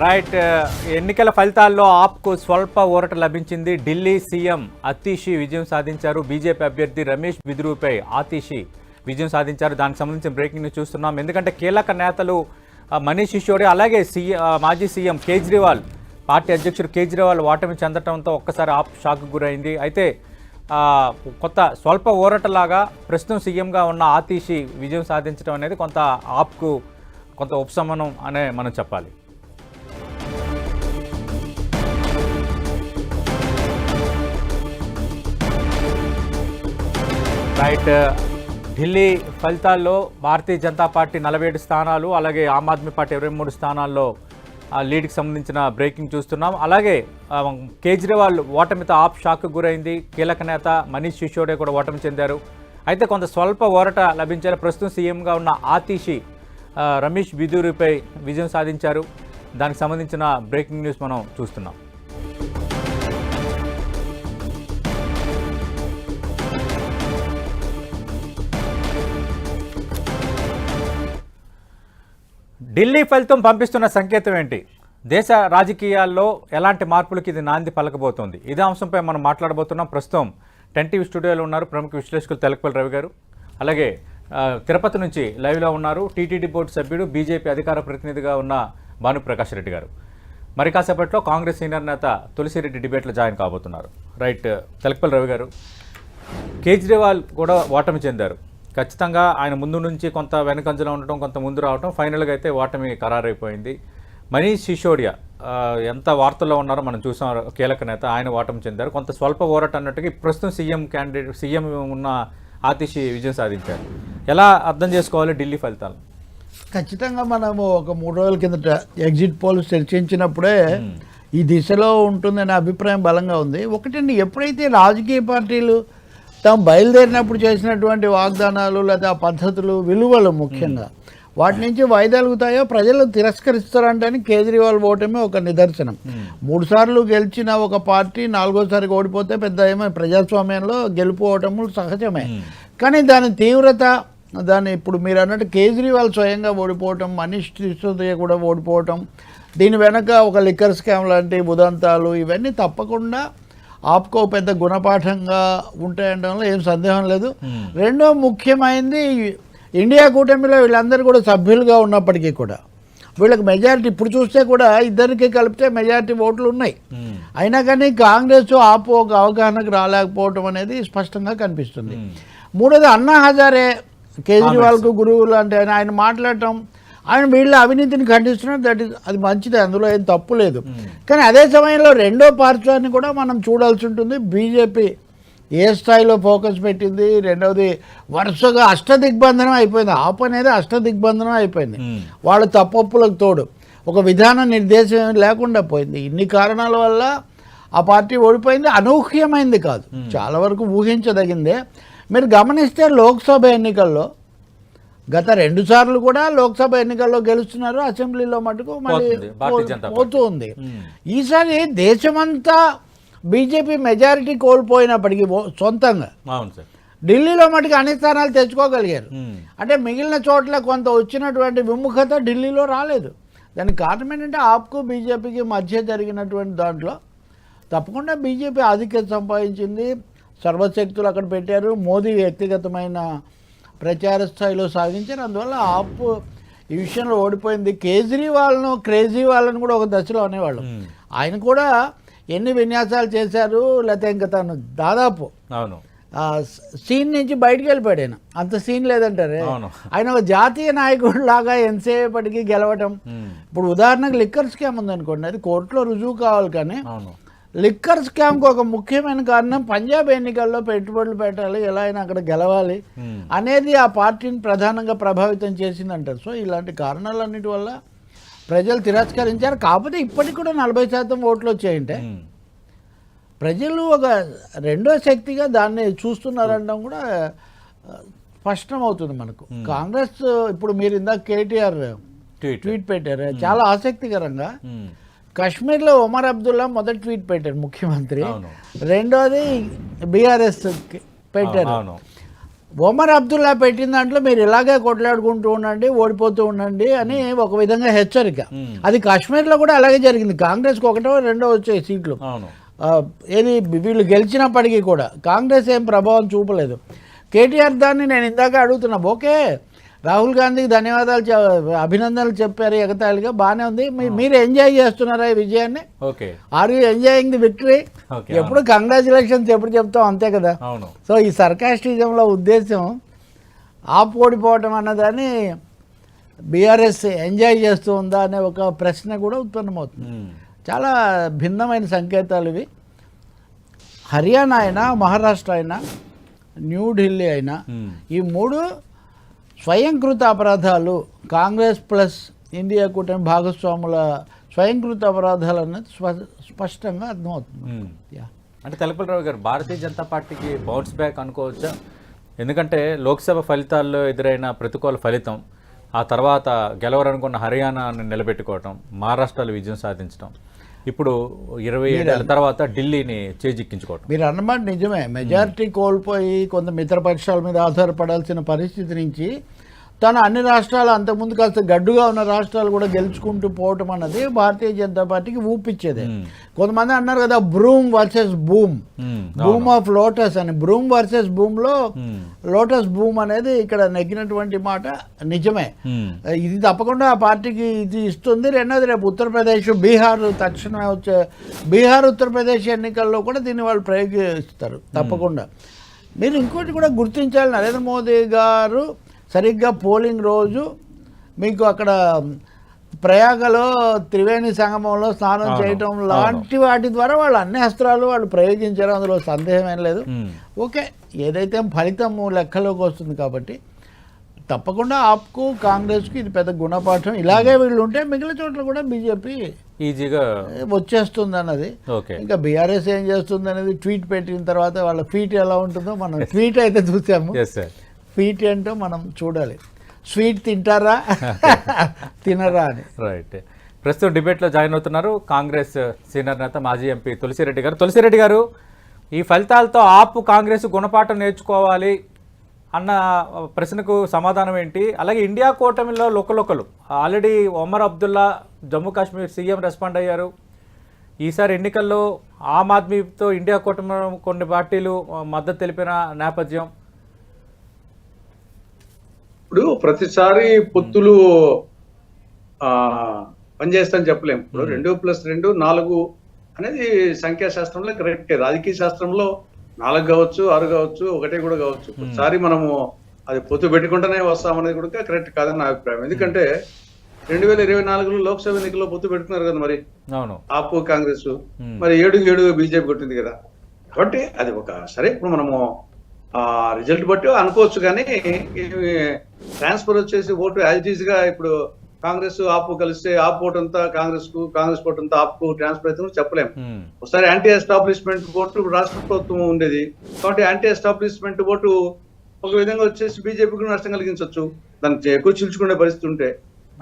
Right. ఎన్నికల ఫలితాల్లో ఆప్కు స్వల్ప ఊరట లభించింది. ఢిల్లీ సీఎం అతీషి విజయం సాధించారు. బీజేపీ అభ్యర్థి రమేష్ బిదురుపై ఆతీషి విజయం సాధించారు. దానికి సంబంధించిన బ్రేకింగ్ న్యూస్ చూస్తున్నాం. ఎందుకంటే కీలక నేతలు మనీష్ సిసోడియా అలాగే మాజీ సీఎం కేజ్రీవాల్, పార్టీ అధ్యక్షుడు కేజ్రీవాల్ ఓటమి చెందడంతో ఒక్కసారి ఆప్ షాక్ గురైంది. అయితే కొత్త స్వల్ప ఊరటలాగా ప్రస్తుతం సీఎంగా ఉన్న ఆతీషి విజయం సాధించడం అనేది కొంత ఆప్కు కొంత ఉపశమనం అనే మనం చెప్పాలి. రైట్. ఢిల్లీ ఫలితాల్లో భారతీయ జనతా పార్టీ 47 స్థానాలు, అలాగే ఆమ్ ఆద్మీ పార్టీ 23 స్థానాల్లో లీడ్కి సంబంధించిన బ్రేకింగ్ చూస్తున్నాం. అలాగే కేజ్రీవాల్ ఓటమితో ఆప్ షాక్ గురైంది. కీలక నేత మనీష్ సిసోడియా కూడా ఓటమి చెందారు. అయితే కొంత స్వల్ప ఊరట లభించారు. ప్రస్తుతం సీఎంగా ఉన్న ఆతీషి రమేష్ బిదూరిపై విజయం సాధించారు. దానికి సంబంధించిన బ్రేకింగ్ న్యూస్ మనం చూస్తున్నాం. ఢిల్లీ ఫలితం పంపిస్తున్న సంకేతం ఏంటి? దేశ రాజకీయాల్లో ఎలాంటి మార్పులకు ఇది నాంది పలకబోతోంది? ఇదే అంశంపై మనం మాట్లాడబోతున్నాం. ప్రస్తుతం 10 టీవీ స్టూడియోలో ఉన్నారు ప్రముఖ విశ్లేషకులు తెలకపల్లి రవి గారు. అలాగే తిరుపతి నుంచి లైవ్లో ఉన్నారు టీటీడీ బోర్డు సభ్యుడు, బీజేపీ అధికార ప్రతినిధిగా ఉన్న భానుప్రకాష్ రెడ్డి గారు. మరి కాసేపట్లో కాంగ్రెస్ సీనియర్ నేత తులసిరెడ్డి డిబేట్లో జాయిన్ కాబోతున్నారు. రైట్. తెలకపల్లి రవి గారు, కేజ్రీవాల్ కూడా ఓటమి చెందారు. ఖచ్చితంగా ఆయన ముందు నుంచి కొంత వెనకంజలో ఉండటం, కొంత ముందు రావటం, ఫైనల్గా అయితే ఓటమి ఖరారైపోయింది. మనీష్ సిసోడియా ఎంత వార్తల్లో ఉన్నారో మనం చూసాం. కీలక నేత, ఆయన ఓటమి చెందారు. కొంత స్వల్ప ఊరట అన్నట్టుగా ప్రస్తుతం సీఎం ఉన్న ఆతీషి విజయం సాధించారు. ఎలా అర్థం చేసుకోవాలి ఢిల్లీ ఫలితాలు? ఖచ్చితంగా మనము ఒక 3 రోజుల కిందట ఎగ్జిట్ పోల్స్ చర్చించినప్పుడే ఈ దిశలో ఉంటుందనే అభిప్రాయం బలంగా ఉంది. ఒకటండి, ఎప్పుడైతే రాజకీయ పార్టీలు తాము బయలుదేరినప్పుడు చేసినటువంటి వాగ్దానాలు లేదా ఆ పద్ధతులు, విలువలు ముఖ్యంగా వాటి నుంచి వైదొలుగుతాయో ప్రజలు తిరస్కరిస్తారంటే కేజ్రీవాల్ ఓటమి ఒక నిదర్శనం. 3 సార్లు గెలిచిన ఒక పార్టీ 4వసారికి ఓడిపోతే పెద్ద ఏమో ప్రజాస్వామ్యంలో గెలుపు ఓటములు సహజమే. కానీ దాని తీవ్రత, దాన్ని ఇప్పుడు మీరు అన్నట్టు కేజ్రీవాల్ స్వయంగా ఓడిపోవటం, మనీష్ సిసోడియా కూడా ఓడిపోవటం, దీని వెనక ఒక లిక్కర్ స్కామ్ లాంటి ఉదంతాలు, ఇవన్నీ తప్పకుండా ఆప్కో పెద్ద గుణపాఠంగా ఉంటాయనడంలో ఏం సందేహం లేదు. రెండో ముఖ్యమైనది, ఇండియా కూటమిలో వీళ్ళందరూ కూడా సభ్యులుగా ఉన్నప్పటికీ కూడా వీళ్ళకి మెజారిటీ ఇప్పుడు చూస్తే కూడా ఇద్దరికి కలిపితే మెజారిటీ ఓట్లు ఉన్నాయి. అయినా కానీ కాంగ్రెస్ ఆప్ ఒక అవగాహనకు రాలేకపోవటం అనేది స్పష్టంగా కనిపిస్తుంది. మూడోది, అన్నా హజారే కేజ్రీవాల్కు గురువులు అంటే ఆయన మాట్లాడటం, ఆయన వీళ్ళ అవినీతిని ఖండిస్తున్నారు. అది మంచిదే, అందులో ఏం తప్పు లేదు. కానీ అదే సమయంలో రెండో పార్శ్వాన్ని కూడా మనం చూడాల్సి ఉంటుంది. బీజేపీ ఏ స్థాయిలో ఫోకస్ పెట్టింది. రెండవది, వరుసగా అష్టదిగ్బంధనం అయిపోయింది. ఆప్ అనేది అష్టదిగ్బంధనం అయిపోయింది. వాళ్ళ తప్పొప్పులకు తోడు ఒక విధాన నిర్దేశం లేకుండా పోయింది. ఇన్ని కారణాల వల్ల ఆ పార్టీ ఓడిపోయింది. అనూహ్యమైంది కాదు, చాలా వరకు ఊహించదగిందే. మీరు గమనిస్తే లోక్సభ ఎన్నికల్లో గత 2 సార్లు కూడా లోక్సభ ఎన్నికల్లో గెలుస్తున్నారు. అసెంబ్లీలో మటుకు మళ్ళీ పోతూ ఉంది. ఈసారి దేశమంతా బీజేపీ మెజారిటీ కోల్పోయినప్పటికీ సొంతంగా ఢిల్లీలో మటుకు అన్ని స్థానాలు తెచ్చుకోగలిగారు. అంటే మిగిలిన చోట్ల కొంత వచ్చినటువంటి విముఖత ఢిల్లీలో రాలేదు. దానికి కారణం ఏంటంటే ఆప్కు బీజేపీకి మధ్య జరిగినటువంటి దాంట్లో తప్పకుండా బీజేపీ ఆధిక్యత సంపాదించింది. సర్వశక్తులు అక్కడ పెట్టారు. మోదీ వ్యక్తిగతమైన ప్రచార స్థాయిలో సాగించారు. అందువల్ల ఆప్ ఈ విషయంలో ఓడిపోయింది. కేజ్రీవాల్ను క్రేజీవాల్ని కూడా ఒక దశలో అనేవాళ్ళు. ఆయన కూడా ఎన్ని విన్యాసాలు చేశారు, లేకపోతే ఇంకా తను దాదాపు సీన్ నుంచి బయటకు వెళ్ళిపోయాడు. ఆయన అంత సీన్ లేదంటారే. ఆయన ఒక జాతీయ నాయకుడు లాగా ఎంతసేపటికి గెలవటం. ఇప్పుడు ఉదాహరణకు లిక్కర్ స్కామ్ ఉందనుకోండి, అది కోర్టులో రుజువు కావాలి. కానీ లిక్కర్ స్కామ్కి ఒక ముఖ్యమైన కారణం పంజాబ్ ఎన్నికల్లో పెట్టుబడులు పెట్టాలి, ఎలా అయినా అక్కడ గెలవాలి అనేది ఆ పార్టీని ప్రధానంగా ప్రభావితం చేసిందంటారు. సో ఇలాంటి కారణాలన్నిటి వల్ల ప్రజలు తిరస్కరించారు. కాకపోతే ఇప్పటికి కూడా 40% ఓట్లు వచ్చాయంటే ప్రజలు ఒక రెండో శక్తిగా దాన్ని చూస్తున్నారనడం కూడా స్పష్టమవుతుంది మనకు. కాంగ్రెస్ ఇప్పుడు మీరు ఇందాక కేటీఆర్ ట్వీట్ పెట్టారు చాలా ఆసక్తికరంగా. కాశ్మీర్లో ఒమర్ అబ్దుల్లా మొదటి ట్వీట్ పెట్టారు ముఖ్యమంత్రి. రెండోది బీఆర్ఎస్ పెట్టారు. ఒమర్ అబ్దుల్లా పెట్టిన దాంట్లో మీరు ఇలాగే కొట్లాడుకుంటూ ఉండండి, ఓడిపోతూ ఉండండి అని ఒక విధంగా హెచ్చరిక. అది కాశ్మీర్లో కూడా అలాగే జరిగింది. కాంగ్రెస్కి ఒకటో రెండో వచ్చాయి సీట్లు. అవును. ఏది వీళ్ళు గెలిచినప్పటికీ కూడా కాంగ్రెస్ ఏం ప్రభావం చూపలేదు. కేటీఆర్ దాన్ని నేను ఇందాక అడుగుతున్నా, ఓకే రాహుల్ గాంధీకి ధన్యవాదాలు అభినందనలు చెప్పారు ఎగతాళిగా, బాగానే ఉంది. మీరు ఎంజాయ్ చేస్తున్నారా ఈ విజయాన్ని? Okay. Are you enjoying the victory? ఎప్పుడు కంగ్రాచులేషన్స్ ఎప్పుడు చెప్తాం అంతే కదా. సో ఈ సర్కాస్టిజంలో ఉద్దేశం ఆప్ ఓడిపోవటం అన్నదాన్ని బీఆర్ఎస్ ఎంజాయ్ చేస్తూ ఉందా అనే ఒక ప్రశ్న కూడా ఉత్పన్నమవుతుంది. చాలా భిన్నమైన సంకేతాలు ఇవి. హర్యానా అయినా, మహారాష్ట్ర అయినా, న్యూఢిల్లీ అయినా, ఈ మూడు స్వయంకృత అపరాధాలు. కాంగ్రెస్ ప్లస్ ఇండియా కూటమి భాగస్వాముల స్వయంకృత అపరాధాలు అనేది స్పష్టంగా అర్థమవుతుంది. అంటే తెలపలరావు గారు, భారతీయ జనతా పార్టీకి బౌన్స్ బ్యాక్ అనుకోవచ్చా? ఎందుకంటే లోక్సభ ఫలితాల్లో ఎదురైన ప్రతికూల ఫలితం, ఆ తర్వాత గెలవరనుకున్న హర్యానాను నిలబెట్టుకోవటం, మహారాష్ట్రలో విజయం సాధించడం, ఇప్పుడు 27 ఏళ్ల తర్వాత ఢిల్లీని చేజిక్కించుకోవటం. మీరు అన్నమాట నిజమే. మెజారిటీ కోల్పోయి కొంత మిత్రపక్షాల మీద ఆధారపడాల్సిన పరిస్థితి నుంచి తన అన్ని రాష్ట్రాలు, అంతకుముందు కాస్త గడ్డుగా ఉన్న రాష్ట్రాలు కూడా గెలుచుకుంటూ పోవటం అన్నది భారతీయ జనతా పార్టీకి ఊపిచ్చేదే. కొంతమంది అన్నారు కదా broom versus boom, boom of lotus అని. బ్రూమ్ వర్సెస్ బూమ్లో లోటస్ బూమ్ అనేది ఇక్కడ నెగ్గినటువంటి మాట నిజమే. ఇది తప్పకుండా ఆ పార్టీకి ఇది ఇస్తుంది. రెండోది రేపు ఉత్తరప్రదేశ్, బీహార్ తక్షణమే వచ్చే బీహార్ ఉత్తరప్రదేశ్ ఎన్నికల్లో కూడా దీన్ని వాళ్ళు ప్రయోగిస్తారు తప్పకుండా. మీరు ఇంకోటి కూడా గుర్తించాలి, నరేంద్ర మోదీ గారు సరిగ్గా పోలింగ్ రోజు మీకు అక్కడ ప్రయాగలో త్రివేణి సంగమంలో స్నానం చేయటం లాంటి వాటి ద్వారా వాళ్ళు అన్ని అస్త్రాలు వాళ్ళు ప్రయోగించారు, అందులో సందేహం ఏం లేదు. ఓకే, ఏదైతే ఫలితం లెక్కలోకి వస్తుంది కాబట్టి తప్పకుండా ఆప్కు, కాంగ్రెస్కి ఇది పెద్ద గుణపాఠం. ఇలాగే వీళ్ళు ఉంటే మిగిలిన చోట్ల కూడా బీజేపీ ఈజీగా వచ్చేస్తుంది అన్నది. ఇంకా బీఆర్ఎస్ ఏం చేస్తుంది అనేది ట్వీట్ పెట్టిన తర్వాత వాళ్ళ ఫీట్ ఎలా ఉంటుందో మనం ట్వీట్ అయితే చూసాము. స్వీట్ ఏంటో మనం చూడాలి. స్వీట్ తింటారా తినరా అని. రైట్. ప్రస్తుతం డిబేట్లో జాయిన్ అవుతున్నారు కాంగ్రెస్ సీనియర్ నేత మాజీ ఎంపీ తులసిరెడ్డి గారు. తులసిరెడ్డి గారు, ఈ ఫలితాలతో ఆపు కాంగ్రెస్ గుణపాఠం నేర్చుకోవాలి అన్న ప్రశ్నకు సమాధానం ఏంటి? అలాగే ఇండియా కూటమిలో లోకలు already Omar Abdullah Jammu Kashmir CM respond అయ్యారు. ఈసారి ఎన్నికల్లో ఆమ్ ఆద్మీతో ఇండియా కూటమి కొన్ని పార్టీలు మద్దతు తెలిపిన నేపథ్యం. ఇప్పుడు ప్రతిసారి పొత్తులు పనిచేస్తాయని చెప్పలేము. ఇప్పుడు 2+2 4 అనేది సంఖ్యాశాస్త్రంలో కరెక్టే. రాజకీయ శాస్త్రంలో 4 కావచ్చు, 6 కావచ్చు, 1 కూడా కావచ్చు. ఒకసారి మనము అది పొత్తు పెట్టుకుంటూనే వస్తామనేది కూడా కరెక్ట్ కాదని నా అభిప్రాయం. ఎందుకంటే 2024లో లోక్సభ ఎన్నికల్లో పొత్తు పెట్టుకున్నారు కదా మరి ఆపు కాంగ్రెస్, మరి 7 బీజేపీ కొట్టింది కదా. కాబట్టి అది ఒక సరే, ఇప్పుడు మనము రిజల్ట్ బట్టి అనుకోవచ్చు. కానీ ట్రాన్స్ఫర్ వచ్చేసి ఓటు యాజ్ ఇట్ ఈజ్ గా ఇప్పుడు కాంగ్రెస్ ఆపు కలిస్తే ఆప్ ఓటు అంతా కాంగ్రెస్ కు, కాంగ్రెస్ ఓటు అంతా ఆప్ కు ట్రాన్స్ఫర్ అయితే చెప్పలేము. ఒకసారి యాంటీ ఎస్టాబ్లిష్మెంట్ ఓటు రాష్ట్ర ప్రభుత్వం ఉండేది కాబట్టి యాంటీ ఎస్టాబ్లిష్మెంట్ ఓటు ఒక విధంగా వచ్చేసి బీజేపీకి నష్టం కలిగించవచ్చు, దాన్ని ఎక్కువ చీల్చుకునే పరిస్థితి ఉంటే.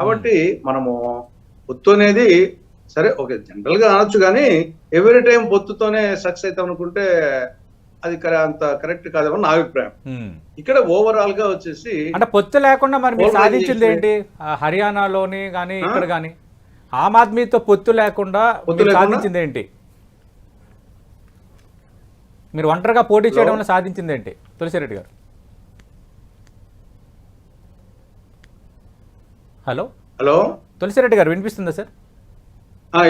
కాబట్టి మనము పొత్తు అనేది సరే ఓకే జనరల్ గా అనొచ్చు, కానీ ఎవ్రీ టైం పొత్తుతోనే సక్సెస్ అవుతాం అనుకుంటే అది అంత కరెక్ట్ కాదేమో నా అభిప్రాయం. ఇక్కడ ఓవరాల్ గా వచ్చేసి అంటే పొత్తు లేకుండా మరి మీరు సాధించింది ఏంటి? హర్యానాలోని కానీ ఇక్కడ కానీ ఆమ్ ఆద్మీతో పొత్తు లేకుండా సాధించింది ఏంటి? మీరు ఒంటరిగా పోటీ చేయడం వల్ల సాధించింది ఏంటి తులసిరెడ్డి గారు? హలో హలో తులసిరెడ్డి గారు, వినిపిస్తుందా సార్?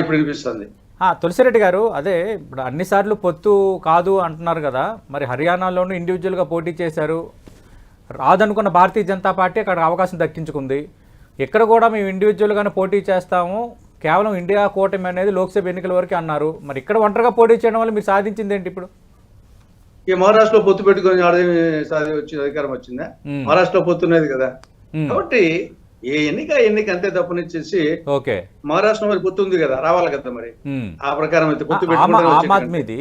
ఇప్పుడు వినిపిస్తుంది. తులసిరెడ్డి గారు, అదే ఇప్పుడు అన్నిసార్లు పొత్తు కాదు అంటున్నారు కదా, మరి హర్యానాలోనూ ఇండివిజువల్గా పోటీ చేశారు, రాదనుకున్న భారతీయ జనతా పార్టీ అక్కడ అవకాశం దక్కించుకుంది. ఇక్కడ కూడా మేము ఇండివిజువల్గానే పోటీ చేస్తాము, కేవలం ఇండియా కూటమి అనేది లోక్సభ ఎన్నికల వరకు అన్నారు. మరి ఇక్కడ ఒంటరిగా పోటీ చేయడం వల్ల మీరు సాధించింది ఏంటి? ఇప్పుడు ఈ మహారాష్ట్రలో పొత్తు పెట్టుకొని వచ్చిన అధికారం వచ్చిందా? మహారాష్ట్రలో పొత్తు ఉన్నది కదా. కాబట్టి ఏ ఎన్నిక అంతే తప్పనిచ్చేసి ఓకే మహారాష్ట్ర మరి పొత్తు ఉంది కదా, రావాలి కదా మరి ఆ ప్రకారం అయితే పొత్తు పెట్టుకుంటే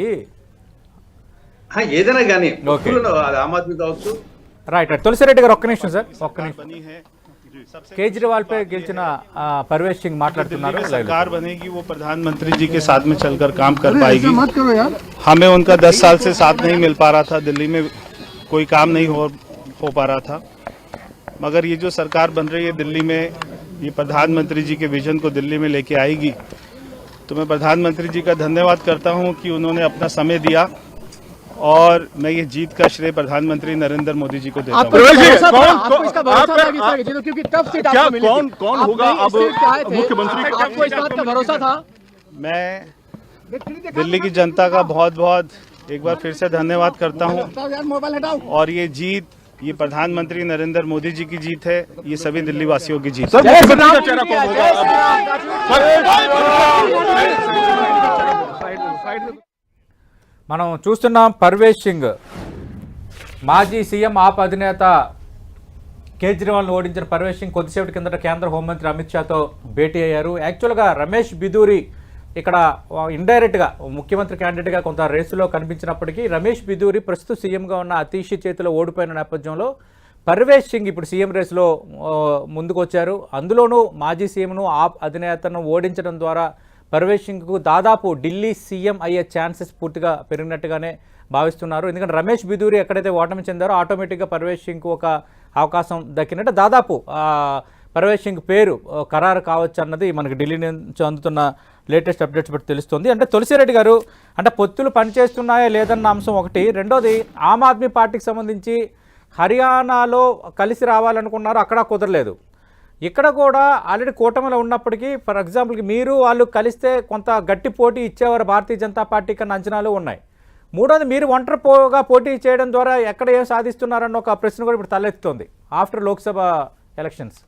ఏదైనా కానీ అది ఆమ్ ఆద్మీ కావచ్చు. రైట్. తులసిరెడ్డి గారు ఒక్క నిమిషం సార్, ఒక్క నిమిషం. केजरीवाल पे गिलचना परवेश सिंह मातनाडुतुन्नारु. सरकार बनेगी वो प्रधानमंत्री जी के साथ में चलकर काम कर पाएगी. मत करो यार. हमें उनका 10 साल से साथ नहीं मिल पा रहा था, दिल्ली में कोई काम नहीं हो हो पा रहा था। मगर ये जो सरकार बन रही है दिल्ली में, ये प्रधानमंत्री जी के विजन को दिल्ली में लेके आएगी, तो मैं प्रधानमंत्री जी का धन्यवाद करता हूं कि उन्होंने अपना समय दिया और मैं ये जीत का श्रेय प्रधानमंत्री नरेंद्र मोदी जी को देता हूं। आपको इसका भरोसा था कि इसका जीतो, क्योंकि टफ सीट आपको मिली थी। कौन होगा अब मुख्यमंत्री? आपको इस बात का भरोसा था? मैं दिल्ली की जनता का बहुत बहुत एक बार फिर से धन्यवाद करता हूं और ये जीत, ये प्रधानमंत्री नरेंद्र मोदी जी की जीत है, ये सभी दिल्ली वासियों की जीत है। మనం చూస్తున్నాం పర్వేజ్ సింగ్ మాజీ సీఎం ఆప్ అధినేత కేజ్రీవాల్ను ఓడించిన పర్వేజ్ సింగ్ కొద్దిసేపటి కిందట కేంద్ర హోంమంత్రి అమిత్ షాతో భేటీ అయ్యారు. యాక్చువల్గా రమేష్ బిదూరి ఇక్కడ ఇండైరెక్ట్గా ముఖ్యమంత్రి క్యాండిడేట్గా కొంత రేసులో కనిపించినప్పటికీ రమేష్ బిదూరి ప్రస్తుత సీఎంగా ఉన్న అతీష్ చేతిలో ఓడిపోయిన నేపథ్యంలో పర్వేజ్ సింగ్ ఇప్పుడు సీఎం రేసులో ముందుకు వచ్చారు. అందులోనూ మాజీ సీఎంను ఆప్ అధినేతను ఓడించడం ద్వారా పర్వేజ్ సింగ్కు దాదాపు ఢిల్లీ సీఎం అయ్యే ఛాన్సెస్ పూర్తిగా పెరిగినట్టుగానే భావిస్తున్నారు. ఎందుకంటే రమేష్ బిదూరి ఎక్కడైతే ఓటమి చెందారో ఆటోమేటిక్గా పర్వేజ్ సింగ్కు ఒక అవకాశం దక్కినట్టు దాదాపు పర్వేజ్ సింగ్ పేరు ఖరారు కావచ్చు అన్నది మనకి ఢిల్లీ నుంచి అందుతున్న లేటెస్ట్ అప్డేట్స్ బట్టి తెలుస్తుంది. అంటే తులసిరెడ్డి గారు, అంటే పొత్తులు పనిచేస్తున్నాయా లేదన్న అంశం ఒకటి. రెండోది ఆమ్ ఆద్మీ పార్టీకి సంబంధించి హర్యానాలో కలిసి రావాలనుకున్నారు, అక్కడ కుదరలేదు. ఇక్కడ కూడా ఆల్రెడీ కూటమిలో ఉన్నప్పటికీ ఫర్ ఎగ్జాంపుల్కి మీరు వాళ్ళు కలిస్తే కొంత గట్టి పోటీ ఇచ్చేవారు భారతీయ జనతా పార్టీ కన్నా అంచనాలు ఉన్నాయి. మూడోది మీరు ఒంటరిగా పోటీ చేయడం ద్వారా ఎక్కడ ఏం సాధిస్తున్నారన్న ఒక ప్రశ్న కూడా ఇప్పుడు తలెత్తుతోంది ఆఫ్టర్ లోక్సభ ఎలక్షన్స్.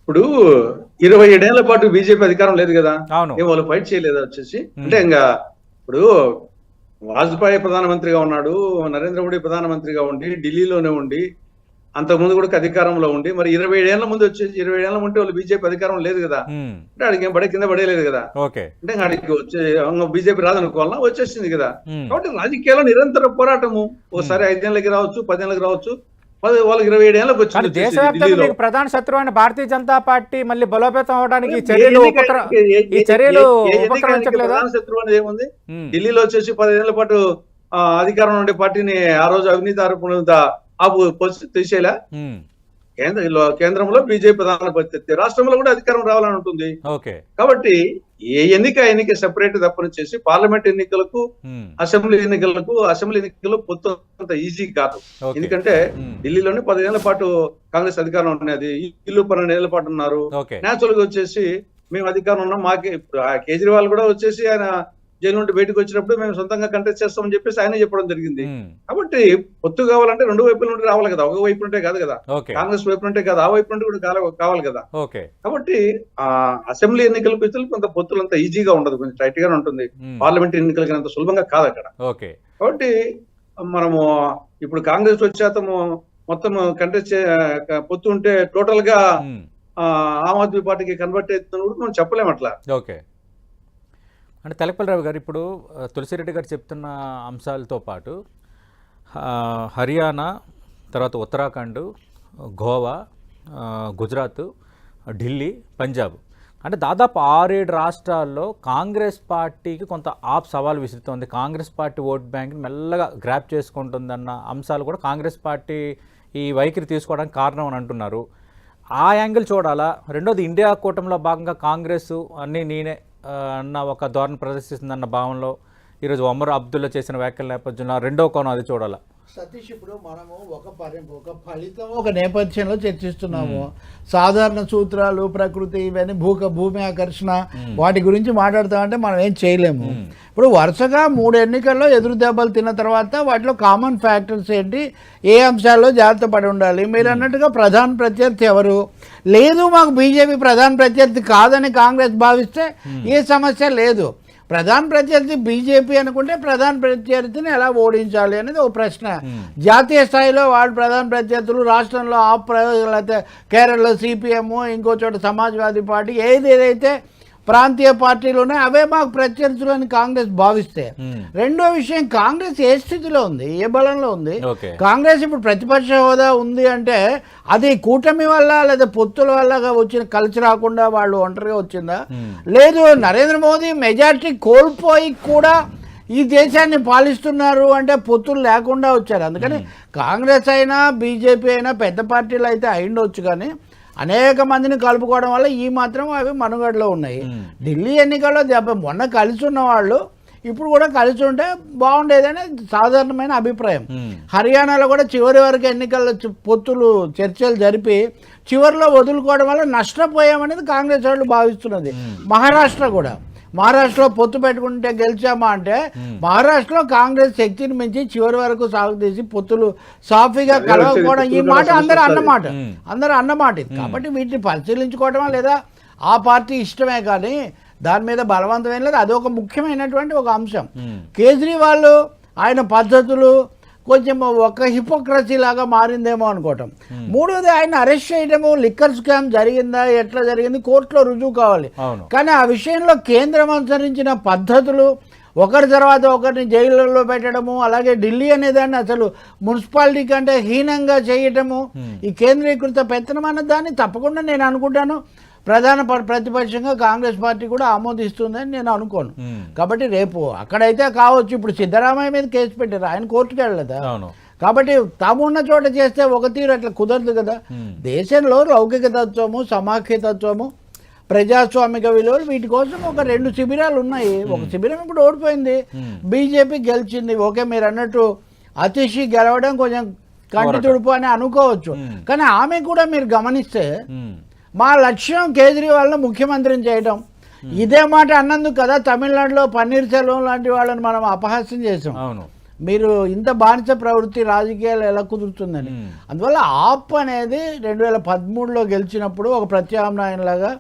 ఇప్పుడు 27 ఏళ్ల పాటు బీజేపీ అధికారం లేదు కదా, అవును, ఏం వాళ్ళు ఫైట్ చేయలేదా వచ్చేసి? అంటే ఇంకా ఇప్పుడు వాజ్పేయి ప్రధానమంత్రిగా ఉన్నాడు, నరేంద్ర మోడీ ప్రధానమంత్రిగా ఉండి ఢిల్లీలోనే ఉండి అంతకుముందు కూడా అధికారంలో ఉండి మరి 27 ఏళ్ల ముందు వచ్చేసి 27 ఏళ్ల ముందు వాళ్ళు బీజేపీ అధికారం లేదు కదా, అంటే ఆడికి ఏం కింద పడేలేదు కదా. ఓకే, అంటే ఆడికి వచ్చే బీజేపీ రాదనుకోవాలన్నా వచ్చేసింది కదా. కాబట్టి రాజకీయాల్లో నిరంతర పోరాటము, ఒకసారి 5 ఏళ్ళకి రావచ్చు, 10 ఏళ్ళకి రావచ్చు, వాళ్ళకి 27 ఏళ్ళకి వచ్చింది. దేశవ్యాప్తంగా ప్రధాన శత్రువు అయిన భారతీయ జనతా పార్టీ మళ్ళీ బలోపేతం అవడానికి ఈ చర్యలు ప్రధాన శత్రువు అనేది ఏముంది? ఢిల్లీలో వచ్చేసి 10 ఏళ్ల పాటు అధికారం ఉండే పార్టీని ఆ రోజు అవినీతి ఆరోపణలతో తీసేలా. కేంద్రంలో బీజేపీ ప్రధాన పరిస్థితి, రాష్ట్రంలో కూడా అధికారం రావాలని ఉంటుంది. కాబట్టి ఏ ఎన్నిక సెపరేట్ తప్పని చేసి పార్లమెంట్ ఎన్నికలకు అసెంబ్లీ ఎన్నికల్లో పొత్తు అంత ఈజీ కాదు. ఎందుకంటే ఢిల్లీలోనే 10 ఏళ్ల పాటు కాంగ్రెస్ అధికారం ఉన్నది, ఇల్లు 12 ఏళ్ల పాటు ఉన్నారు. నేచురల్ గా వచ్చేసి మేము అధికారం ఉన్నాం, మాకే కేజ్రీవాల్ కూడా వచ్చేసి ఆయన జైలు నుండి బయటకు వచ్చినప్పుడు మేము సొంతంగా కంటెస్ట్ చేస్తామని చెప్పేసి ఆయన చెప్పడం జరిగింది. కాబట్టి పొత్తు కావాలంటే రెండు వైపుల నుండి రావాలి కదా, ఒక వైపు నుండే కాదు కదా, కాంగ్రెస్ వైపు నుండే కాదు, ఆ వైపు నుండి కూడా కావాలి కదా. కాబట్టి ఆ అసెంబ్లీ ఎన్నికలకు వచ్చి కొంత పొత్తులు అంత ఈజీగా ఉండదు, కొంచెం టైట్ గానే ఉంటుంది. పార్లమెంట్ ఎన్నికలకి అంత సులభంగా కాదు అక్కడ. కాబట్టి మనము ఇప్పుడు కాంగ్రెస్ వచ్చేతము మొత్తం కంటెస్ట్ పొత్తు ఉంటే టోటల్ గా ఆమ్ ఆద్మీ పార్టీకి కన్వర్ట్ అవుతుందని కూడా మనం చెప్పలేము అట్లా. అంటే తెలకపల్లిరావు గారు, ఇప్పుడు తులసిరెడ్డి గారు చెప్తున్న అంశాలతో పాటు హర్యానా, తర్వాత ఉత్తరాఖండ్, గోవా, గుజరాత్, ఢిల్లీ, పంజాబ్, అంటే దాదాపు 6-7 రాష్ట్రాల్లో కాంగ్రెస్ పార్టీకి కొంత సవాల్ విసురుతోంది. కాంగ్రెస్ పార్టీ ఓట్ బ్యాంక్ని మెల్లగా గ్రాప్ చేసుకుంటుందన్న అంశాలు కూడా కాంగ్రెస్ పార్టీ ఈ వైఖరి తీసుకోవడానికి కారణం అని అంటున్నారు. ఆ యాంగిల్ చూడాలా? రెండోది ఇండియా కూటమిలో భాగంగా కాంగ్రెస్ అన్నీ నేనే అన్న ఒక ధోరణి ప్రదర్శిస్తుందన్న భావంలో ఈరోజు ఒమర్ అబ్దుల్లా చేసిన వ్యాఖ్యల నేపథ్యంలో రెండో కోణం అది చూడాలా? సతీష్, ఇప్పుడు మనము ఒక ఫలితం ఒక నేపథ్యంలో చర్చిస్తున్నాము. సాధారణ సూత్రాలు, ప్రకృతి, ఇవన్నీ భూమి ఆకర్షణ, వాటి గురించి మాట్లాడుతామంటే మనం ఏం చేయలేము. ఇప్పుడు వరుసగా 3 ఎన్నికల్లో ఎదురు దెబ్బలు తిన్న తర్వాత వాటిలో కామన్ ఫ్యాక్టర్స్ ఏంటి, ఏ అంశాల్లో జాగ్రత్త పడి ఉండాలి? మీరు అన్నట్టుగా ప్రధాన ప్రత్యర్థి ఎవరు లేదు, మాకు బీజేపీ ప్రధాన ప్రత్యర్థి కాదని కాంగ్రెస్ భావిస్తే ఏ సమస్య లేదు. ప్రధాన ప్రత్యర్థి బీజేపీ అనుకుంటే ప్రధాన ప్రత్యర్థిని ఎలా ఓడించాలి అనేది ఒక ప్రశ్న. జాతీయ స్థాయిలో వాళ్ళు ప్రధాన ప్రత్యర్థులు, రాష్ట్రంలో లేకపోతే కేరళలో సిపిఎం, ఇంకో చోట సమాజ్వాదీ పార్టీ, ఏదైతే ప్రాంతీయ పార్టీలు ఉన్నాయి అవే మాకు ప్రత్యర్థులు అని కాంగ్రెస్ భావిస్తే. రెండో విషయం, కాంగ్రెస్ ఏ స్థితిలో ఉంది, ఏ బలంలో ఉంది? కాంగ్రెస్ ఇప్పుడు ప్రతిపక్ష హోదా ఉంది అంటే అది కూటమి వల్ల లేదా పొత్తుల వల్ల వచ్చిన కలిసి రాకుండా వాళ్ళు ఒంటరిగా వచ్చిందా? లేదు, నరేంద్ర మోదీ మెజారిటీ కోల్పోయి కూడా ఈ దేశాన్ని పాలిస్తున్నారు అంటే పొత్తులు లేకుండా వచ్చారు. అందుకని కాంగ్రెస్ అయినా బీజేపీ అయినా పెద్ద పార్టీలు అయితే అయిండొచ్చు, కానీ అనేక మందిని కలుపుకోవడం వల్ల ఈ మాత్రం అవి మనుగడలో ఉన్నాయి. ఢిల్లీ ఎన్నికల్లో మొన్న కలిసి ఉన్న వాళ్ళు ఇప్పుడు కూడా కలిసి ఉంటే బాగుండేదని సాధారణమైన అభిప్రాయం. హర్యానాలో కూడా చివరి వరకు ఎన్నికల్లో పొత్తులు చర్చలు జరిపి చివరిలో వదులుకోవడం వల్ల నష్టపోయామనేది కాంగ్రెస్ వాళ్ళు భావిస్తున్నది. మహారాష్ట్రలో పొత్తు పెట్టుకుంటే గెలిచామా అంటే మహారాష్ట్రలో కాంగ్రెస్ శక్తిని మించి చివరి వరకు సాగుతీసి పొత్తులు సాఫీగా కలవకపోవడం, ఈ మాట అందరూ అన్నమాట ఇది. కాబట్టి వీటిని పరిశీలించుకోవటమా లేదా ఆ పార్టీ ఇష్టమే, కానీ దాని మీద బలవంతం లేదు. అది ఒక ముఖ్యమైనటువంటి ఒక అంశం. కేజ్రీవాల్ ఆయన పద్ధతులు కొంచెం ఒక హిపోక్రసీ లాగా మారిందేమో అనుకోవటం. మూడోది ఆయన అరెస్ట్ చేయడము, లిక్కర్ స్కామ్ జరిగిందా ఎట్లా జరిగింది కోర్టులో రుజువు కావాలి. కానీ ఆ విషయంలో కేంద్రం అనుసరించిన పద్ధతులు ఒకరి తర్వాత ఒకరిని జైళ్ళలో పెట్టడము, అలాగే ఢిల్లీ అనేదాన్ని అసలు మున్సిపాలిటీ కంటే హీనంగా చేయటము, ఈ కేంద్రీకృత పెత్తనం అన్న దాన్ని తప్పకుండా నేను అనుకుంటాను ప్రధాన ప్రతిపక్షంగా కాంగ్రెస్ పార్టీ కూడా ఆమోదిస్తుందని నేను అనుకోను. కాబట్టి రేపు అక్కడైతే కావచ్చు, ఇప్పుడు సిద్ధరామయ్య మీద కేసు పెట్టారు, ఆయన కోర్టుకు వెళ్ళలేదా? కాబట్టి తాము ఉన్న చోట చేస్తే ఒక తీరు అట్లా కుదరదు కదా. దేశంలో లౌకిక తత్వము, సమాఖ్యతత్వము, ప్రజాస్వామిక విలువలు వీటి కోసం ఒక 2 శిబిరాలు ఉన్నాయి. ఒక శిబిరం ఇప్పుడు ఓడిపోయింది, బీజేపీ గెలిచింది. ఓకే, మీరు అన్నట్టు అతిశి గెలవడం కొంచెం కంటి తుడుపు అని అనుకోవచ్చు, కానీ ఆమె కూడా మీరు గమనిస్తే మా లక్ష్యం కేజ్రీవాల్ను ముఖ్యమంత్రిని చేయడం. ఇదే మాట అన్నందుకు కదా తమిళనాడులో పన్నీర్ సెల్వం లాంటి వాళ్ళని మనం అపహాస్యం చేసాం. మీరు ఇంత బానిస ప్రవృత్తి రాజకీయాలు ఎలా కుదురుతుందని. అందువల్ల ఆప్ అనేది 2013లో గెలిచినప్పుడు ఒక ప్రత్యామ్నాయంలాగా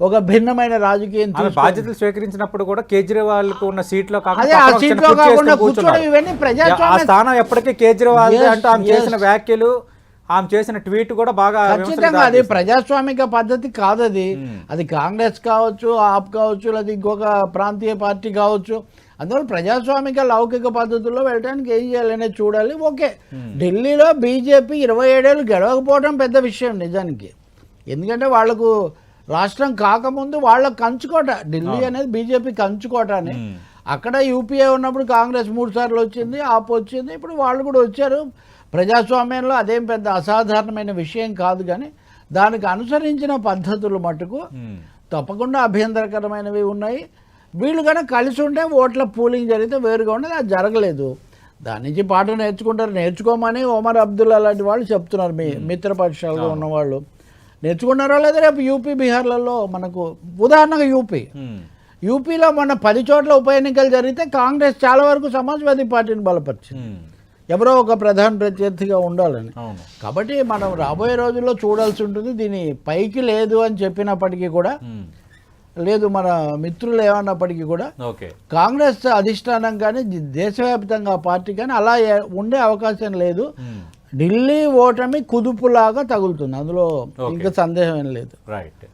ఒక భిన్నమైన రాజకీయం బాధ్యతలు స్వీకరించినప్పుడు కూడా కేజ్రీవాల్ కు ఉన్న సీట్లో కాకుండా కూర్చోవడం ఇవన్నీ ప్రజాస్వామ్య స్థానం ఎప్పటికీ కేజ్రీవాల్ అంటే ఆమె చేసిన వ్యాఖ్యలు, ఆమె చేసిన ట్వీట్ కూడా బాగా ఖచ్చితంగా అది ప్రజాస్వామిక పద్ధతి కాదు. అది కాంగ్రెస్ కావచ్చు, ఆప్ కావచ్చు, లేదా ఇంకొక ప్రాంతీయ పార్టీ కావచ్చు. అందువల్ల ప్రజాస్వామిక లౌకిక పద్ధతుల్లో వెళ్ళడానికి ఏం చేయాలనేది చూడాలి. ఓకే, ఢిల్లీలో బీజేపీ 27 ఏళ్ళు గెలవకపోవడం పెద్ద విషయం నిజానికి. ఎందుకంటే వాళ్లకు రాష్ట్రం కాకముందు వాళ్ళ కంచుకోట, ఢిల్లీ అనేది బీజేపీ కంచుకోట అని. అక్కడ యూపీఏ ఉన్నప్పుడు కాంగ్రెస్ 3 సార్లు వచ్చింది, ఆప్ వచ్చింది, ఇప్పుడు వాళ్ళు కూడా వచ్చారు. ప్రజాస్వామ్యంలో అదేం పెద్ద అసాధారణమైన విషయం కాదు, కానీ దానికి అనుసరించిన పద్ధతులు మటుకు తప్పకుండా అభ్యంతరకరమైనవి ఉన్నాయి. వీళ్ళు కనుక కలిసి ఉంటే ఓట్ల పూలింగ్ జరిగితే వేరుగా ఉండదు, అది జరగలేదు. దాని నుంచి పాట నేర్చుకోమని ఒమర్ అబ్దుల్లా లాంటి వాళ్ళు చెప్తున్నారు. మీ మిత్రపక్షాలుగా ఉన్నవాళ్ళు నేర్చుకున్నారో లేదా రేపు యూపీ బీహార్లలో మనకు ఉదాహరణగా యూపీలో మొన్న 10 చోట్ల ఉప ఎన్నికలు జరిగితే కాంగ్రెస్ చాలా వరకు సమాజ్వాదీ పార్టీని బలపరిచింది, ఎవరో ఒక ప్రధాన ప్రత్యర్థిగా ఉండాలని. కాబట్టి మనం రాబోయే రోజుల్లో చూడాల్సి ఉంటుంది. దీని పైకి లేదు అని చెప్పినప్పటికీ కూడా, లేదు మన మిత్రులు ఏమన్నప్పటికీ కూడా కాంగ్రెస్ అధిష్టానం కానీ దేశవ్యాప్తంగా పార్టీ కానీ అలా ఉండే అవకాశం లేదు. ఢిల్లీ ఓటమి కుదుపులాగా తగులుతుంది, అందులో ఇంకా సందేహం ఏం లేదు.